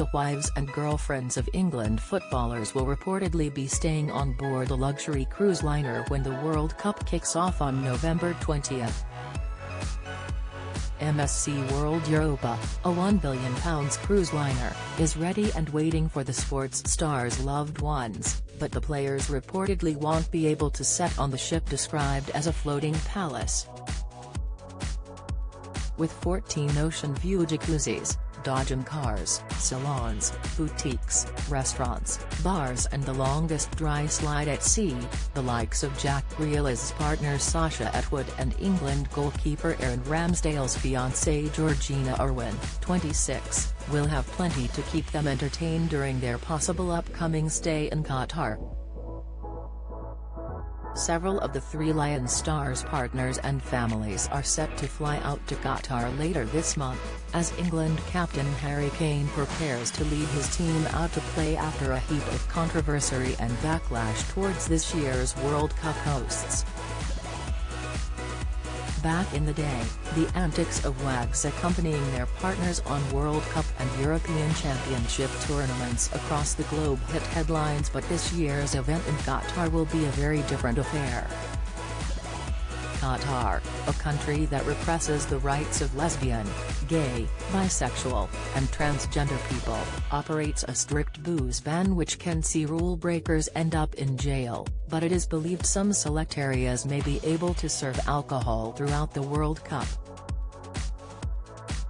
The wives and girlfriends of England footballers will reportedly be staying on board a luxury cruise liner when the World Cup kicks off on November 20. MSC World Europa, a £1 billion cruise liner, is ready and waiting for the sports stars' loved ones, but the players reportedly won't be able to set on the ship described as a floating palace. With 14 ocean-view jacuzzis, Dodgem cars, salons, boutiques, restaurants, bars and the longest dry slide at sea, the likes of Jack Grealish's partner Sacha Atwood and England goalkeeper Aaron Ramsdale's fiancée Georgina Irwin, 26, will have plenty to keep them entertained during their possible upcoming stay in Qatar. Several of the Three Lions stars' partners and families are set to fly out to Qatar later this month, as England captain Harry Kane prepares to lead his team out to play after a heap of controversy and backlash towards this year's World Cup hosts. Back in the day, the antics of WAGS accompanying their partners on World Cup and European Championship tournaments across the globe hit headlines, but this year's event in Qatar will be a very different affair. Qatar, a country that represses the rights of lesbian, gay, bisexual, and transgender people, operates a strict booze ban which can see rule breakers end up in jail, but it is believed some select areas may be able to serve alcohol throughout the World Cup.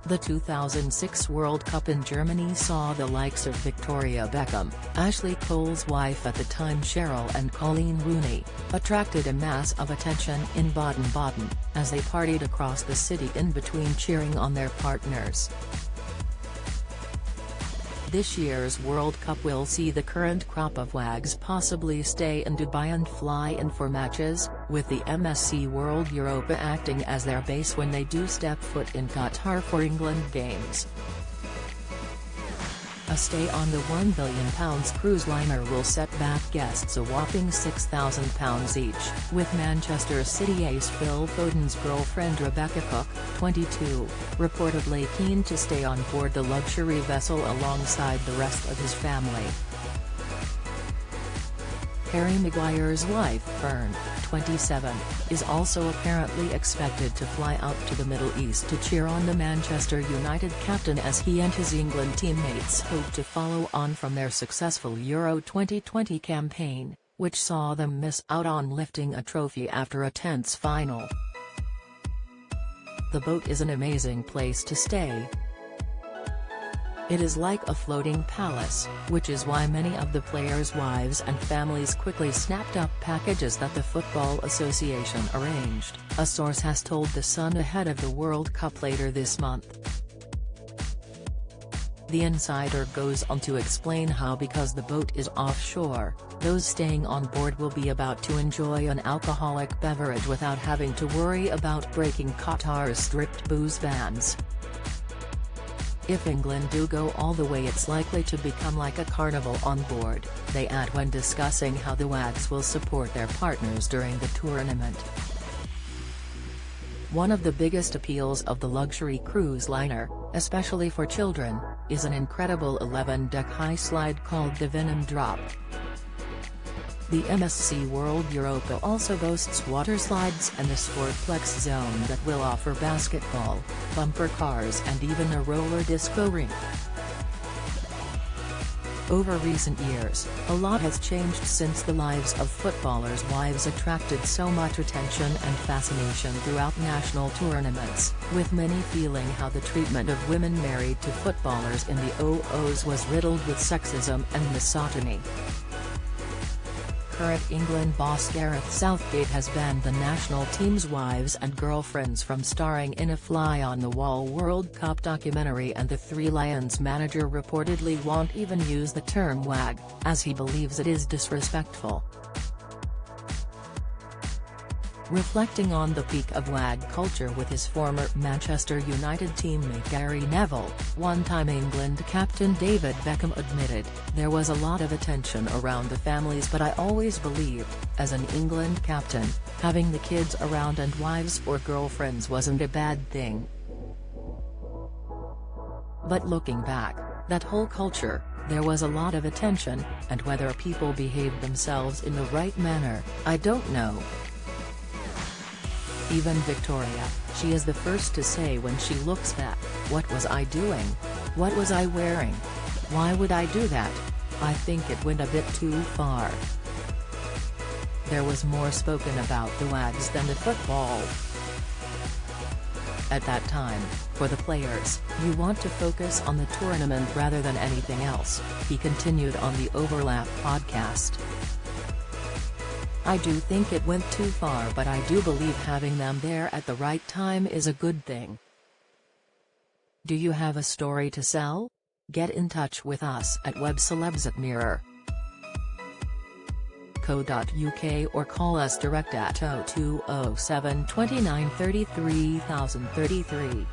The 2006 World Cup in Germany saw the likes of Victoria Beckham, Ashley Cole's wife at the time Cheryl and Colleen Rooney, attracted a mass of attention in Baden-Baden, as they partied across the city in between cheering on their partners. This year's World Cup will see the current crop of WAGs possibly stay in Dubai and fly in for matches, with the MSC World Europa acting as their base when they do step foot in Qatar for England games. A stay on the £1 billion cruise liner will set back guests a whopping £6,000 each, with Manchester City ace Phil Foden's girlfriend Rebecca Cook, 22, reportedly keen to stay on board the luxury vessel alongside the rest of his family. Harry Maguire's wife Fern, 27, is also apparently expected to fly out to the Middle East to cheer on the Manchester United captain as he and his England teammates hope to follow on from their successful Euro 2020 campaign, which saw them miss out on lifting a trophy after a tense final. The boat is an amazing place to stay. It is like a floating palace, which is why many of the players' wives and families quickly snapped up packages that the Football Association arranged, a source has told The Sun ahead of the World Cup later this month. The insider goes on to explain how because the boat is offshore, those staying on board will be about to enjoy an alcoholic beverage without having to worry about breaking Qatar's strict booze bans. If England do go all the way, it's likely to become like a carnival on board, they add when discussing how the WAGs will support their partners during the tournament. One of the biggest appeals of the luxury cruise liner, especially for children, is an incredible 11-deck high slide called the Venom Drop. The MSC World Europa also boasts water slides and a Sportplex zone that will offer basketball, bumper cars and even a roller disco rink. Over recent years, a lot has changed since the lives of footballers' wives attracted so much attention and fascination throughout national tournaments, with many feeling how the treatment of women married to footballers in the OOs was riddled with sexism and misogyny. Current England boss Gareth Southgate has banned the national team's wives and girlfriends from starring in a fly-on-the-wall World Cup documentary, and the Three Lions manager reportedly won't even use the term WAG, as he believes it is disrespectful. Reflecting on the peak of WAG culture with his former Manchester United teammate Gary Neville, one-time England captain David Beckham admitted, "There was a lot of attention around the families, but I always believed, as an England captain, having the kids around and wives or girlfriends wasn't a bad thing. But looking back, That whole culture, there was a lot of attention, and whether people behaved themselves in the right manner, I don't know. Even Victoria, she is the first to say when she looks back, what was I doing? What was I wearing? Why would I do that? I think it went a bit too far. There was more spoken about the WAGS than the football. At that time, for the players, you want to focus on the tournament rather than anything else, he continued on the Overlap podcast. I do think it went too far, but I do believe having them there at the right time is a good thing. Do you have a story to sell? Get in touch with us at webcelebs@mirror.co.uk or call us direct at 0207 29 33 033.